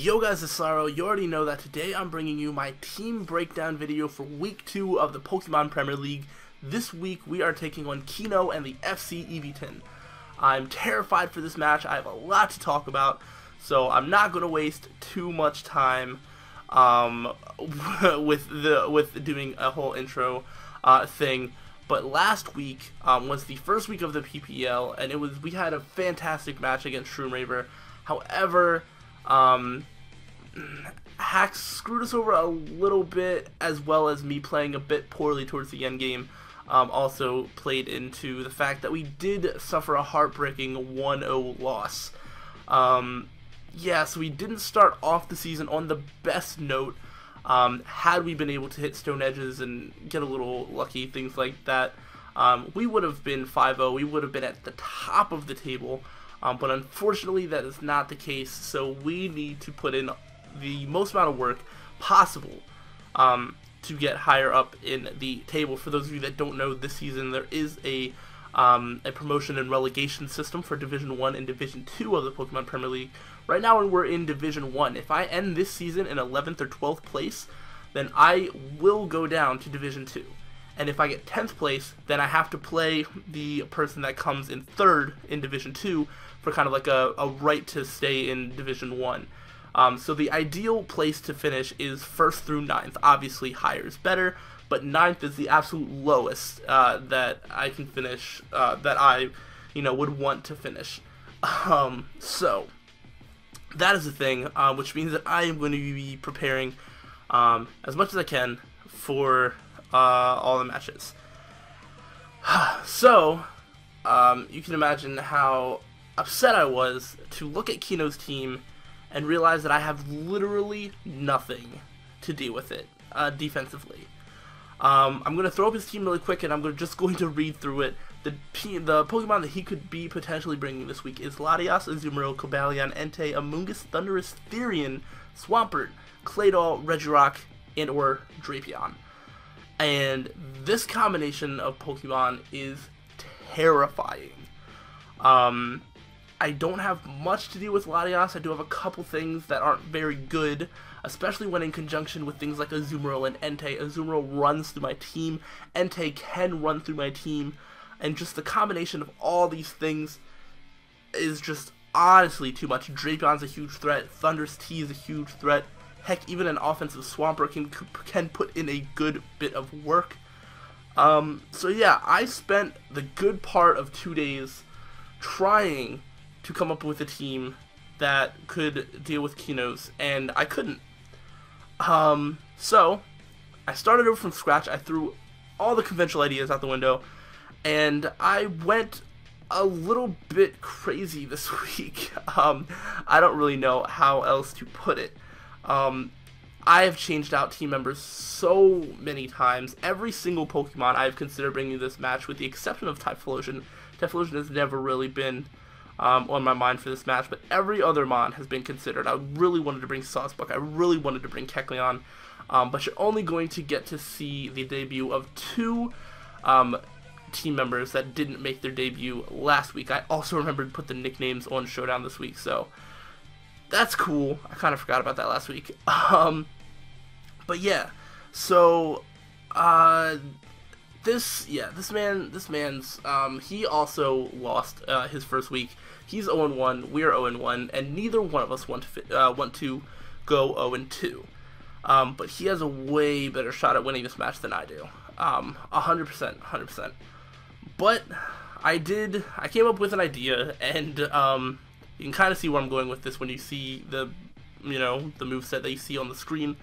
Yo guys, it's Slyroh. You already know that today I'm bringing you my team breakdown video for week 2 of the Pokemon Premier League. This week we are taking on Keyno and the FC Eeveeton. I'm terrified for this match. I have a lot to talk about, so I'm not going to waste too much time with doing a whole intro thing. But last week was the first week of the PPL, and we had a fantastic match against Shroomraver. However, Hacks screwed us over a little bit, as well as me playing a bit poorly towards the end game also played into the fact that we did suffer a heartbreaking 1-0 loss. Yeah, so we didn't start off the season on the best note. Had we been able to hit stone edges and get a little lucky, things like that, we would have been 5-0, we would have been at the top of the table. But unfortunately that is not the case, so we need to put in the most amount of work possible to get higher up in the table. For those of you that don't know, this season there is a promotion and relegation system for Division 1 and Division 2 of the Pokemon Premier League. Right now we're in Division 1. If I end this season in 11th or 12th place, then I will go down to Division 2. And if I get 10th place, then I have to play the person that comes in 3rd in Division 2 for kind of like a right to stay in Division 1. So the ideal place to finish is 1st through 9th. Obviously higher is better, but 9th is the absolute lowest that I can finish, that I would want to finish. So that is the thing, which means that I am going to be preparing as much as I can for all the matches. So you can imagine how upset I was to look at Keyno's team and realize that I have literally nothing to deal with it defensively. I'm going to throw up his team really quick, and I'm just going to read through it. The Pokemon that he could be potentially bringing this week is Latias, Azumarill, Cobalion, Entei, Amoonguss, Thundurus, Therian, Swampert, Claydol, Regirock, and or Drapion. And this combination of Pokemon is terrifying. I don't have much to do with Latias. I do have a couple things that aren't very good, especially when in conjunction with things like Azumarill and Entei. Azumarill runs through my team, Entei can run through my team, and just the combination of all these things is just honestly too much. Drapion's a huge threat, Thundurus T is a huge threat. Heck, even an offensive Swampert can put in a good bit of work. So yeah, I spent the good part of 2 days trying to come up with a team that could deal with Keyno's, and I couldn't. So I started over from scratch. I threw all the conventional ideas out the window, and I went a little bit crazy this week. I don't really know how else to put it. I have changed out team members so many times. Every single Pokemon I've considered bringing this match, with the exception of Typhlosion. Typhlosion has never really been on my mind for this match, but every other Mon has been considered. I really wanted to bring Sawsbuck. I really wanted to bring Kecleon, but you're only going to get to see the debut of 2 team members that didn't make their debut last week. I also remembered to put the nicknames on Showdown this week, so that's cool. I kind of forgot about that last week. But yeah, so this man's he also lost his first week. He's 0-1, we're 0-1, and neither one of us want to go 0-2. But he has a way better shot at winning this match than I do. 100%. But I came up with an idea, and you can kind of see where I'm going with this when you see the moveset that you see on the screen.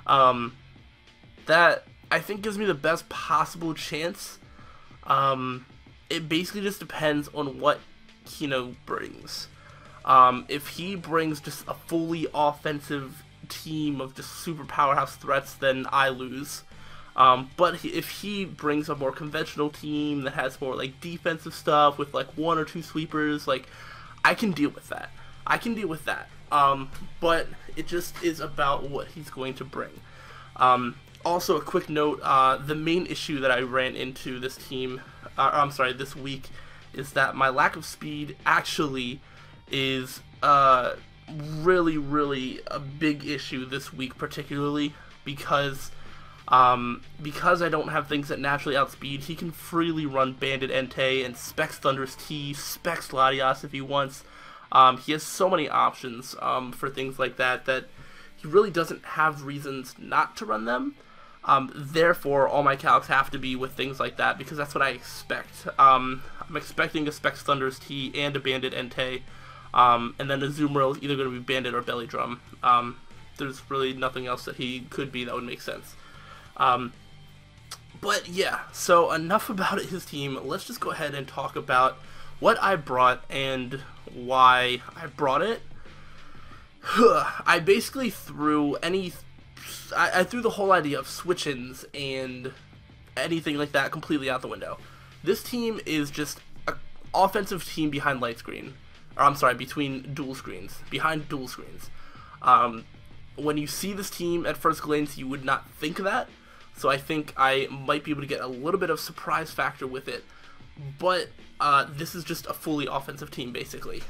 That I think gives me the best possible chance. It basically just depends on what Keyno brings. If he brings just a fully offensive team of just super powerhouse threats, then I lose. But if he brings a more conventional team that has more like defensive stuff with like 1 or 2 sweepers, like, I can deal with that. But it just is about what he's going to bring. Also, a quick note, the main issue that I ran into this week, is that my lack of speed actually is really a big issue this week, particularly because I don't have things that naturally outspeed. He can freely run Bandit Entei and Specs Thunderous T, Specs Latias if he wants. He has so many options for things like that he really doesn't have reasons not to run them. Therefore, all my calcs have to be with things like that because that's what I expect. I'm expecting a Specs Thunderous T and a Bandit Entei, and then Azumarill is either going to be Bandit or Belly Drum. There's really nothing else that he could be that would make sense. But yeah, so enough about his team. Let's just go ahead and talk about what I brought and why I brought it. I basically threw I threw the whole idea of switch-ins and anything like that completely out the window. This team is just an offensive team behind light screen. Or I'm sorry, between dual screens. Behind dual screens. When you see this team at first glance, you would not think that. So I think I might be able to get a little bit of surprise factor with it. But this is just a fully offensive team, basically.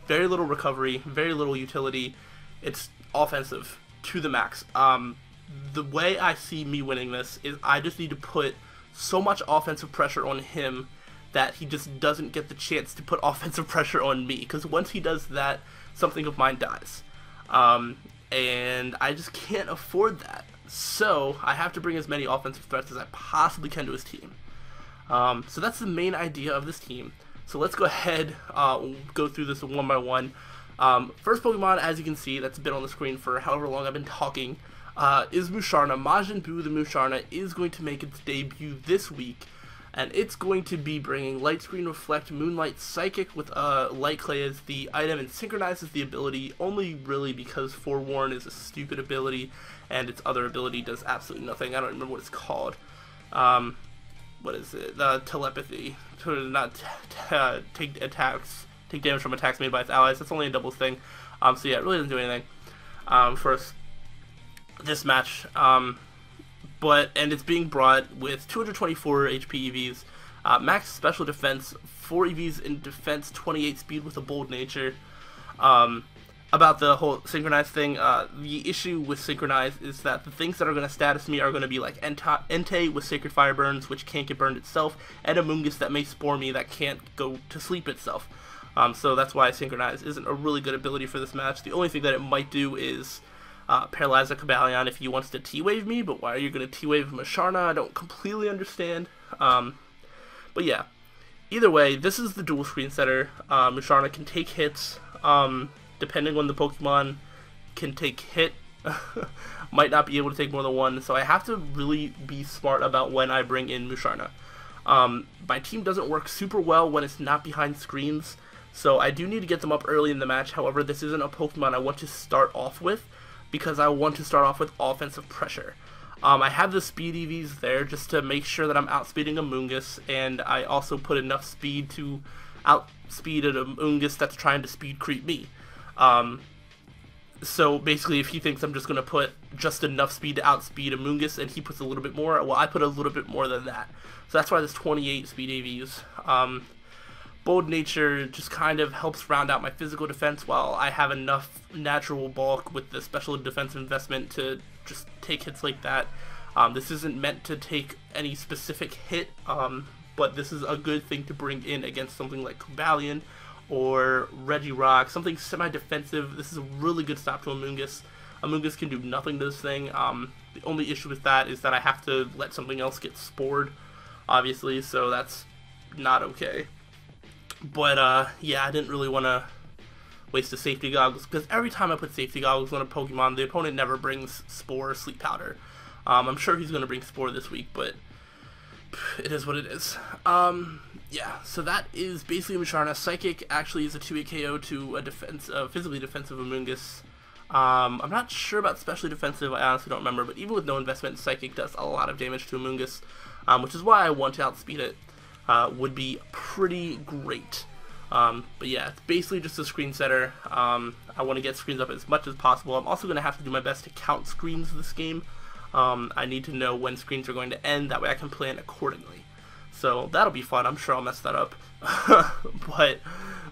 Very little recovery, very little utility. It's offensive to the max. The way I see me winning this is I just need to put so much offensive pressure on him that he just doesn't get the chance to put offensive pressure on me. Because once he does that, something of mine dies. And I just can't afford that. So I have to bring as many offensive threats as I possibly can to his team. So that's the main idea of this team. So let's go ahead, go through this one by one. First Pokemon, as you can see, that's been on the screen for however long I've been talking, is Musharna. Majin Buu the Musharna is going to make its debut this week, and it's going to be bringing Light Screen, Reflect, Moonlight, Psychic with Light Clay as the item, and synchronizes the ability only really because Forewarn is a stupid ability, and its other ability does absolutely nothing. I don't remember what it's called. What is it? Telepathy. To not take damage from attacks made by its allies. That's only a doubles thing. So yeah, it really doesn't do anything for this match. And it's being brought with 224 HP EVs, max special defense, 4 EVs in defense, 28 speed with a bold nature. About the whole synchronized thing, the issue with synchronized is that the things that are going to status me are going to be like Entei with Sacred Fire Burns, which can't get burned itself, and Amoonguss that may spore me that can't go to sleep itself. So that's why synchronized isn't a really good ability for this match. The only thing that it might do is paralyze a Cobalion if he wants to T-Wave me, but why are you going to T-Wave Musharna? I don't completely understand. But yeah, either way, this is the dual screen setter. Musharna can take hits. Depending on the Pokemon, can take hit, might not be able to take more than one, so I have to really be smart about when I bring in Musharna. My team doesn't work super well when it's not behind screens, so I do need to get them up early in the match. However, this isn't a Pokemon I want to start off with, because I want to start off with offensive pressure. I have the speed EVs there just to make sure that I'm outspeeding Amoonguss, and I also put enough speed to outspeed an Amoonguss that's trying to speed creep me. So basically, if he thinks I'm just going to put just enough speed to outspeed Amoonguss and he puts a little bit more, well, I put a little bit more than that. So that's why there's 28 speed AVs. Bold Nature just kind of helps round out my physical defense while I have enough natural bulk with the special defense investment to just take hits like that. This isn't meant to take any specific hit, but this is a good thing to bring in against something like Cobalion or Regirock, something semi-defensive. This is a really good stop to Amoonguss. Amoonguss can do nothing to this thing. The only issue with that is that I have to let something else get spored, obviously, so that's not okay. But, yeah, I didn't really want to waste the safety goggles, because every time I put safety goggles on a Pokemon, the opponent never brings Spore or Sleep Powder. I'm sure he's going to bring Spore this week, but it is what it is. Yeah, so that is basically Musharna. Psychic actually is a 2-hit KO to a physically defensive Amoonguss. I'm not sure about specially defensive, I honestly don't remember, but even with no investment, Psychic does a lot of damage to Amoonguss, which is why I want to outspeed it. Would be pretty great. But yeah, it's basically just a screen setter. I want to get screens up as much as possible. I'm also going to have to do my best to count screens this game. I need to know when screens are going to end, that way I can plan accordingly. So that'll be fun. I'm sure I'll mess that up. But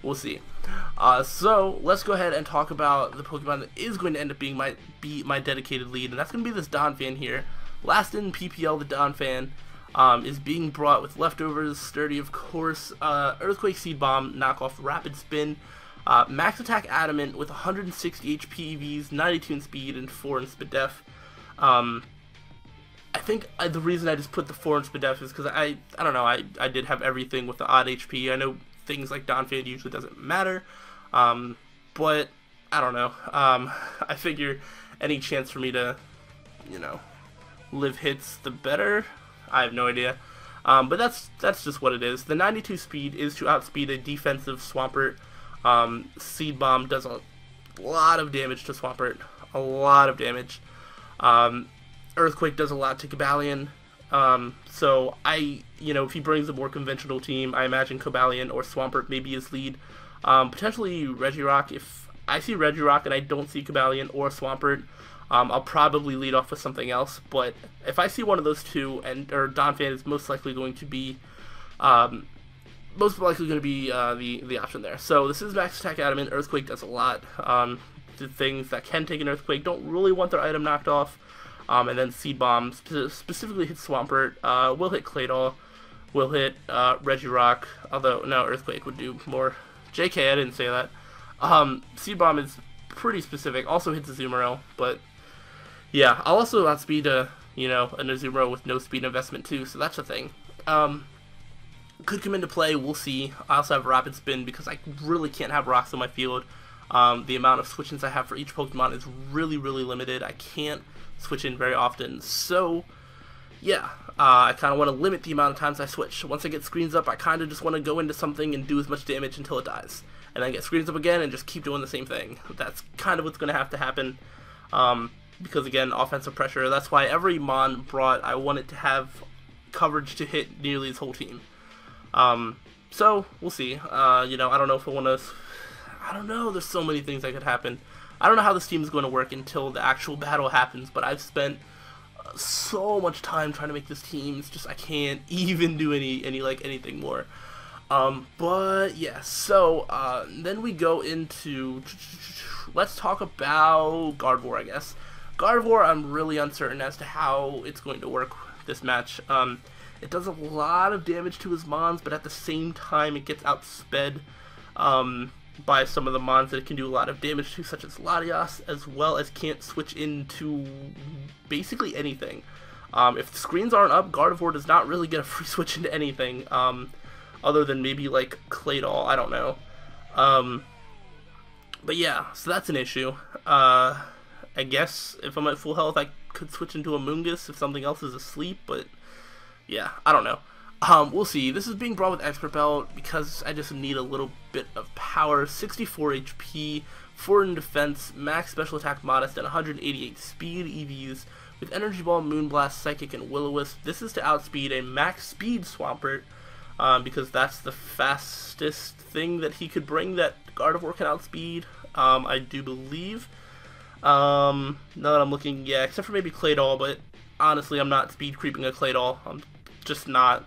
We'll see. So let's go ahead and talk about the Pokemon that is going to end up being my dedicated lead, and that's going to be this Donphan here. Last in PPL, the Donphan is being brought with leftovers, sturdy of course, Earthquake, Seed Bomb, knockoff, Rapid Spin, max attack adamant with 160 HP EVs, 92 in speed, and 4 in Spadef. I think the reason I just put the 4 in Spadef is because I don't know, I did have everything with the odd HP. I know things like Donphan usually doesn't matter, but I don't know. I figure any chance for me to, you know, live hits, the better. I have no idea. But that's just what it is. The 92 speed is to outspeed a defensive Swampert. Seed Bomb does a lot of damage to Swampert. A lot of damage. Earthquake does a lot to Cobalion. So you know, if he brings a more conventional team, I imagine Cobalion or Swampert may be his lead. Potentially Regirock. If I see Regirock and I don't see Cobalion or Swampert, I'll probably lead off with something else. But if I see one of those two, or Donphan is most likely going to be, the option there. So this is max attack adamant. Earthquake does a lot. The things that can take an Earthquake don't really want their item knocked off. And then Seed Bomb specifically hits Swampert. Will hit Claydol. Will hit Regirock. Although no, Earthquake would do more. JK, I didn't say that. Seed Bomb is pretty specific. Also hits Azumarill, but yeah, I'll also outspeed an Azumarill with no speed investment too, so that's a thing. Could come into play, we'll see. I also have Rapid Spin because I really can't have rocks on my field. The amount of switch-ins I have for each Pokemon is really, really limited. I can't switch in very often, so yeah, I kind of want to limit the amount of times I switch. Once I get screens up, I kind of just want to go into something and do as much damage until it dies, and then get screens up again and just keep doing the same thing. That's kind of what's going to have to happen, because again, offensive pressure. That's why every Mon brought, I want it to have coverage to hit nearly his whole team. So we'll see. I don't know if I want to. I don't know. There's so many things that could happen. I don't know how this team is going to work until the actual battle happens. But I've spent so much time trying to make this team. It's just I can't even do anything more. But yeah. So then we go into. Let's talk about Gardevoir, I guess. Gardevoir, I'm really uncertain as to how it's going to work this match. It does a lot of damage to his Mons, but at the same time it gets outsped by some of the Mons that it can do a lot of damage to, such as Latias, as well as can't switch into basically anything. If the screens aren't up, Gardevoir does not really get a free switch into anything, other than maybe like Claydol, I don't know. But yeah, so that's an issue. I guess if I'm at full health, I could switch into a Mungus if something else is asleep, but yeah, I don't know. We'll see. This is being brought with Expert Belt because I just need a little bit of power. 64 HP, 4 in defense, max special attack modest, and 188 speed EVs with Energy Ball, Moonblast, Psychic, and Will-O-Wisp. This is to outspeed a max speed Swampert, because that's the fastest thing that he could bring that Gardevoir can outspeed, I do believe. Now that I'm looking, yeah, except for maybe Claydol, but honestly, I'm not speed creeping a Claydol. I'm just not,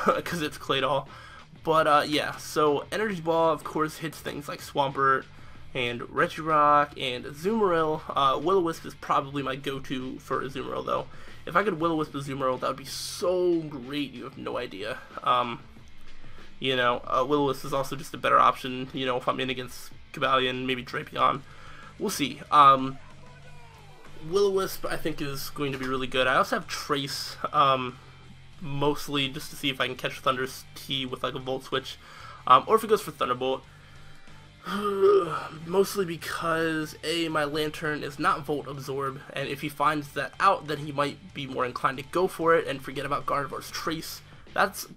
because it's Claydol. But yeah, so Energy Ball, of course, hits things like Swampert and Regirock and Azumarill. Will-O-Wisp is probably my go-to for Azumarill, though. If I could Will-O-Wisp Azumarill, that would be so great, you have no idea. Will-O-Wisp is also just a better option, if I'm in against Cobalion, maybe Drapion. We'll see. Will-O-Wisp, I think, is going to be really good. I also have Trace, mostly just to see if I can catch Thunder's T with like a Volt Switch, or if it goes for Thunderbolt. Mostly because my Lantern is not Volt Absorb, and if he finds that out, then he might be more inclined to go for it and forget about Gardevoir's Trace.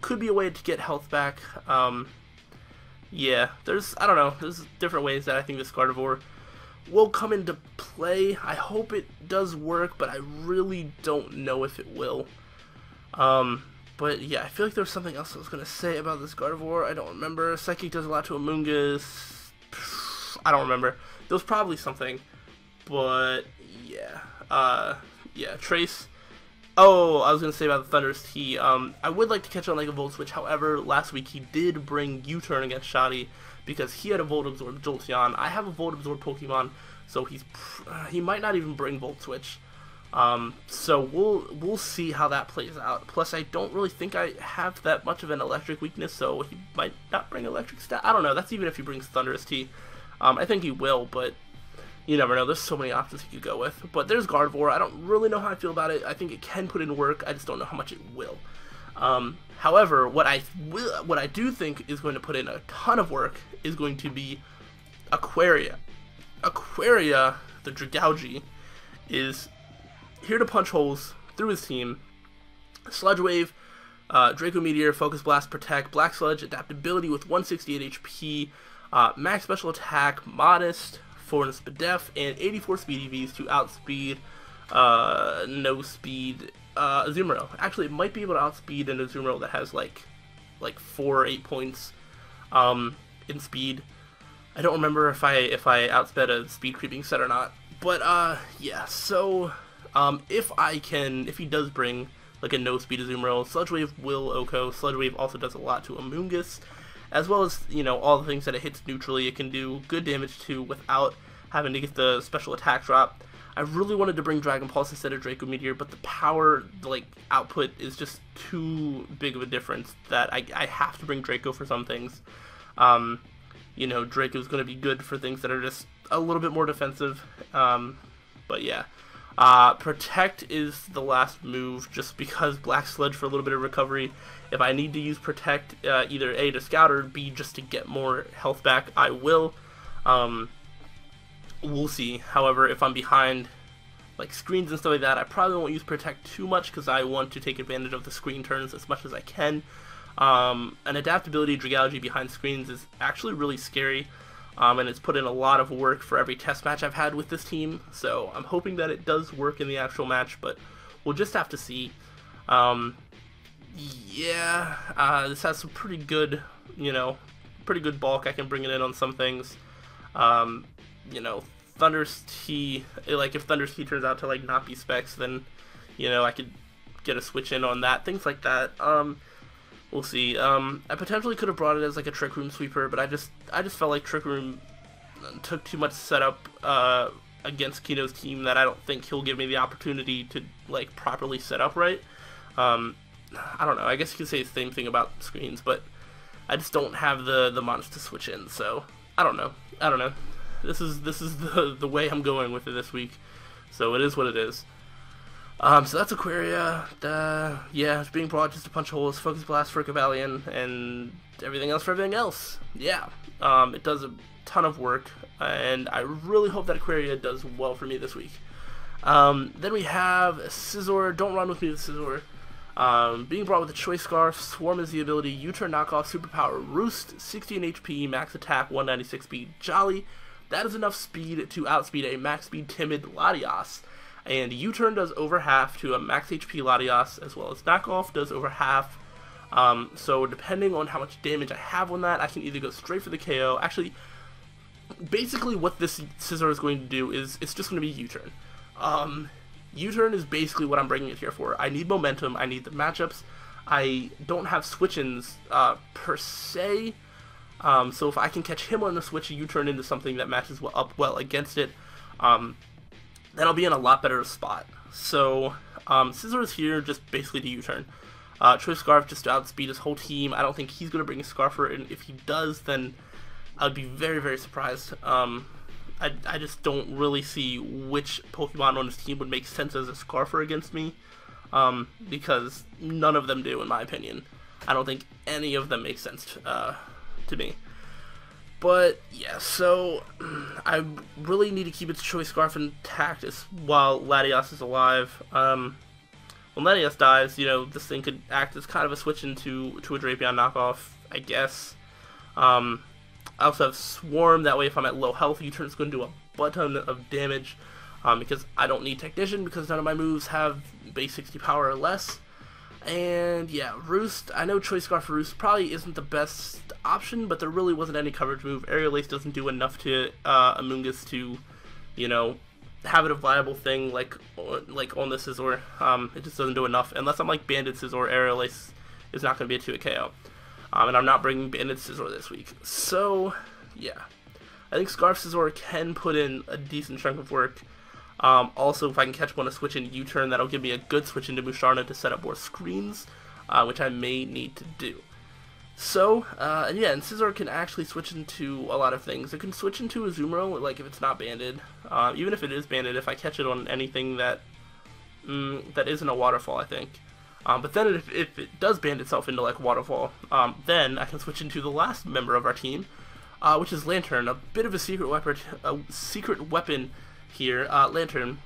Could be a way to get health back. Yeah, there's different ways that I think this Gardevoir will come into play. I hope it does work, but I really don't know if it will. But yeah, I feel like there was something else I was going to say about this Gardevoir. I don't remember. Psychic does a lot to a Mungus. I don't remember. There was probably something. But yeah. Yeah, Trace. Oh, I was going to say about the Thunder's T. I would like to catch on like a Volt Switch. However, last week he did bring U-Turn against Shoddy because he had a Volt Absorb Jolteon. I have a Volt Absorb Pokemon, so he might not even bring Volt Switch. So we'll see how that plays out. Plus, I don't really think I have that much of an electric weakness, so he might not bring electric stat. I don't know. That's even if he brings Thunderous Tea. I think he will, but you never know. There's so many options he could go with. But there's Gardevoir. I don't really know how I feel about it. I think it can put in work. I just don't know how much it will. However, what I do think is going to put in a ton of work is going to be Aquaria. Aquaria, the Dragalge, is here to punch holes through his team. Sludge Wave, Draco Meteor, Focus Blast, Protect, Black Sludge, Adaptability with 168 HP, Max Special Attack, Modest, 4 Spadef, and 84 Speed EVs to outspeed No Speed Azumarill. Actually, it might be able to outspeed an Azumarill that has like 4 or 8 points in speed. I don't remember if I outsped a speed creeping set or not. But yeah, so if he does bring like a no speed Azumarill, Sludge Wave will OHKO. Sludge Wave also does a lot to Amoonguss, as well as, you know, all the things that it hits neutrally. It can do good damage to without having to get the special attack drop. I really wanted to bring Dragon Pulse instead of Draco Meteor, but the power output is just too big of a difference that I have to bring Draco for some things. You know, Draco's going to be good for things that are just a little bit more defensive. But yeah. Protect is the last move, just because Black Sludge for a little bit of recovery. If I need to use Protect, either A to scout or B just to get more health back, I will. We'll see. However, if I'm behind like screens and stuff like that, I probably won't use Protect too much because I want to take advantage of the screen turns as much as I can. An Adaptability Dragalge behind screens is actually really scary. And it's put in a lot of work for every test match I've had with this team, so I'm hoping that it does work in the actual match, but we'll just have to see. Yeah, this has some pretty good, you know, pretty good bulk. I can bring it in on some things. You know, Thunderous Tea, like if Thunderous Tea turns out to like not be specs, then, you know, I could get a switch in on that, things like that. We'll see. I potentially could have brought it as like a Trick Room sweeper, but I just felt like Trick Room took too much setup against Keyno's team that I don't think he'll give me the opportunity to like properly set up right. I don't know. I guess you could say the same thing about screens, but I just don't have the mods to switch in. So I don't know. This is the way I'm going with it this week. So it is what it is. So that's Aquaria. Yeah, it's being brought just to punch holes, Focus Blast for Cavalion, and everything else for everything else. Yeah, it does a ton of work, and I really hope that Aquaria does well for me this week. Then we have Scizor. Don't run with me with Scizor. Being brought with a Choice Scarf, Swarm is the ability, U-turn knockoff, superpower, Roost, 16 HP, max attack, 196 speed, Jolly. That is enough speed to outspeed a max speed Timid Latias. And U-turn does over half to a max HP Latias, as well as knockoff does over half. So depending on how much damage I have on that, I can either go straight for the KO. Actually, basically what this Scizor is going to do is it's just going to be U-turn. U-turn is basically what I'm bringing it here for. I need momentum. I need the matchups. I don't have switch-ins per se. So if I can catch him on the switch, U-turn into something that matches up well against it, then I'll be in a lot better spot. So Scizor is here just basically to U-turn. Choice Scarf just to outspeed his whole team. I don't think he's going to bring a Scarfer, and if he does, then I'd be very, very surprised. I just don't really see which Pokemon on his team would make sense as a Scarfer against me, because none of them do, in my opinion. I don't think any of them make sense to me. But yeah, so I really need to keep its Choice Scarf intact while Latias is alive. When Latias dies, you know, this thing could act as kind of a switch into a Drapion knockoff, I guess. I also have Swarm, that way if I'm at low health, U-turn is going to do a butt ton of damage, because I don't need Technician, because none of my moves have base 60 power or less. And yeah, Roost, I know Choice Scarf for Roost probably isn't the best option, but there really wasn't any coverage move. Aerial Ace doesn't do enough to Amoonguss to, you know, have it a viable thing like on the Scizor. It just doesn't do enough. Unless I'm like Banded Scizor, Aerial Ace is not going to be a 2-hit KO. And I'm not bringing Banded Scizor this week. So yeah. I think Scarf Scizor can put in a decent chunk of work. Also, if I can catch one to switch in U-turn, that'll give me a good switch into Musharna to set up more screens, which I may need to do. So, and yeah, and Scizor can actually switch into a lot of things. It can switch into a Azumarill, like if it's not banded. Even if it is banded, if I catch it on anything that that isn't a waterfall, I think. But then if it does band itself into like waterfall, then I can switch into the last member of our team, which is Lantern, a bit of a secret weapon here. Lantern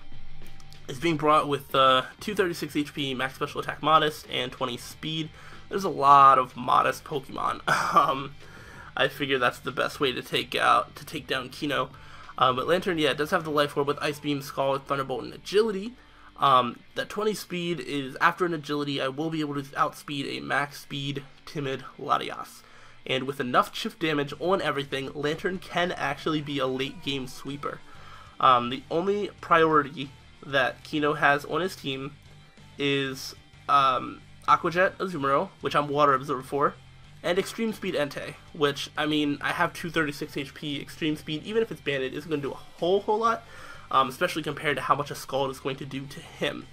is being brought with 236 HP, max special attack modest, and 20 speed. There's a lot of modest Pokemon. I figure that's the best way to take down Keyno. But Lantern, yeah, it does have the Life Orb with Ice Beam, Scald, Thunderbolt, and Agility. That 20 speed is after an Agility, I will be able to outspeed a max speed Timid Latias. And with enough shift damage on everything, Lantern can actually be a late game sweeper. The only priority that Keyno has on his team is Aqua Jet Azumarill, which I'm Water Absorb for, and Extreme Speed Entei, which, I mean, I have 236 HP. Extreme Speed, even if it's banded, isn't going to do a whole lot, especially compared to how much a Scald is going to do to him.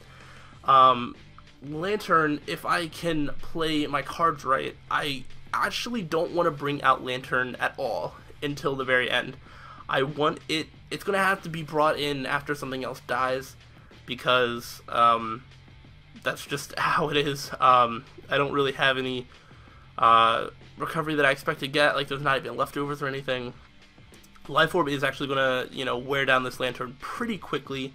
Lantern, if I can play my cards right, I actually don't want to bring out Lantern at all until the very end. I want it, it's going to have to be brought in after something else dies, because that's just how it is. I don't really have any recovery that I expect to get, like there's not even leftovers or anything. Life Orb is actually going to, you know, wear down this Lantern pretty quickly,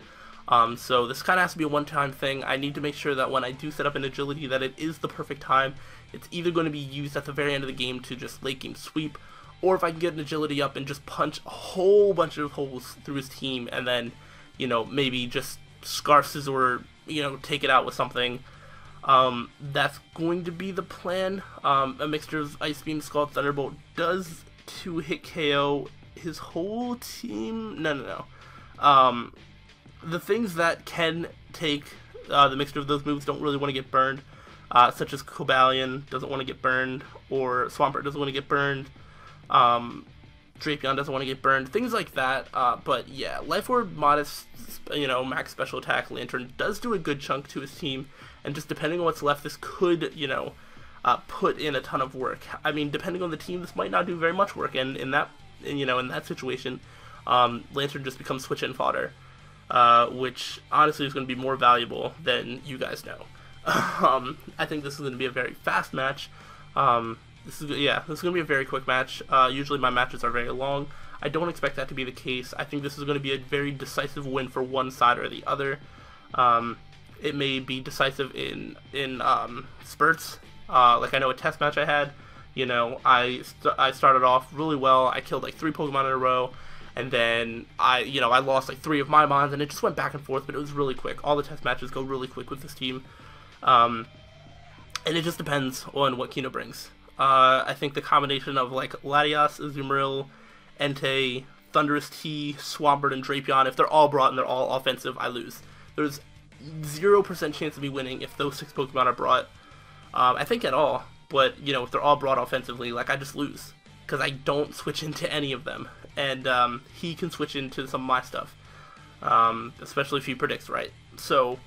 so this kind of has to be a one-time thing. I need to make sure that when I do set up an Agility that it is the perfect time. It's either going to be used at the very end of the game to just late game sweep, or if I can get an Agility up and just punch a whole bunch of holes through his team, and then, you know, maybe just Scarf Scizor, or, you know, take it out with something. That's going to be the plan. A mixture of Ice Beam, Scald, Thunderbolt does 2-hit KO his whole team. No. The things that can take the mixture of those moves don't really want to get burned, such as Cobalion doesn't want to get burned, or Swampert doesn't want to get burned. Drapion doesn't want to get burned, things like that. But yeah, Life Orb, modest, you know, max special attack Lantern does do a good chunk to his team, and just depending on what's left, this could, you know, put in a ton of work. I mean, depending on the team, this might not do very much work, and in that, you know, in that situation, Lantern just becomes switch-in fodder, which honestly is going to be more valuable than you guys know. I think this is going to be a very fast match. This is going to be a very quick match. Usually my matches are very long. I don't expect that to be the case. I think this is going to be a very decisive win for one side or the other. It may be decisive in spurts. Like I know a test match I had, you know, I started off really well. I killed like 3 Pokemon in a row, and then I lost like 3 of my mons, and it just went back and forth, but it was really quick. All the test matches go really quick with this team. And it just depends on what Keyno brings. I think the combination of like Latias, Azumarill, Entei, Thundurus T, Swampert, and Drapion, if they're all brought and they're all offensive, I lose. There's 0% chance of me winning if those 6 Pokemon are brought. I think at all, but you know, if they're all brought offensively, like I just lose because I don't switch into any of them, and he can switch into some of my stuff, especially if he predicts right. So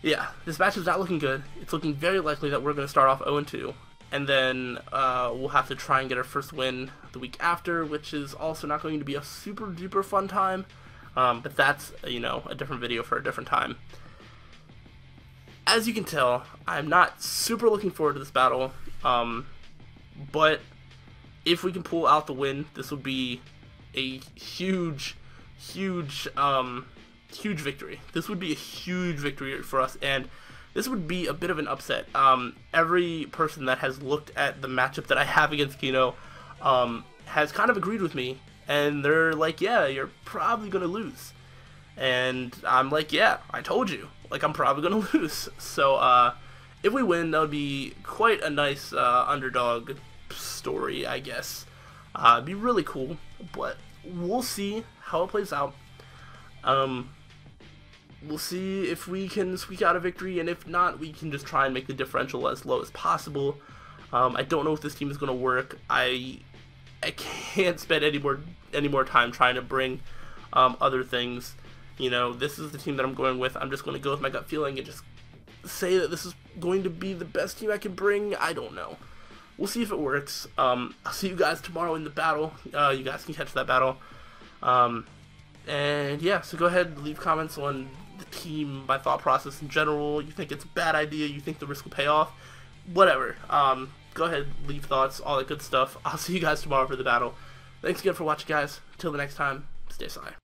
yeah, this match is not looking good. It's looking very likely that we're going to start off 0-2, and then we'll have to try and get our first win the week after, which is also not going to be a super duper fun time, but that's, you know, a different video for a different time. As you can tell, I'm not super looking forward to this battle, but if we can pull out the win, this would be a huge victory. This would be a huge victory for us, and this would be a bit of an upset. Every person that has looked at the matchup that I have against Keyno has kind of agreed with me, and they're like, yeah, you're probably going to lose. And I'm like, yeah, I told you. Like, I'm probably going to lose. So, if we win, that would be quite a nice underdog story, I guess. It'd be really cool, but we'll see how it plays out. We'll see if we can squeak out a victory, and if not, we can just try and make the differential as low as possible. I don't know if this team is going to work. I I can't spend any more time trying to bring other things. You know, this is the team that I'm going with. I'm just going to go with my gut feeling and just say that this is going to be the best team I can bring. I don't know. We'll see if it works. I'll see you guys tomorrow in the battle. You guys can catch that battle. And yeah, so go ahead and leave comments on the team, my thought process in general. You think it's a bad idea? You think the risk will pay off? Whatever. Go ahead, leave thoughts, all that good stuff. I'll see you guys tomorrow for the battle. Thanks again for watching, guys. Until the next time, stay sly.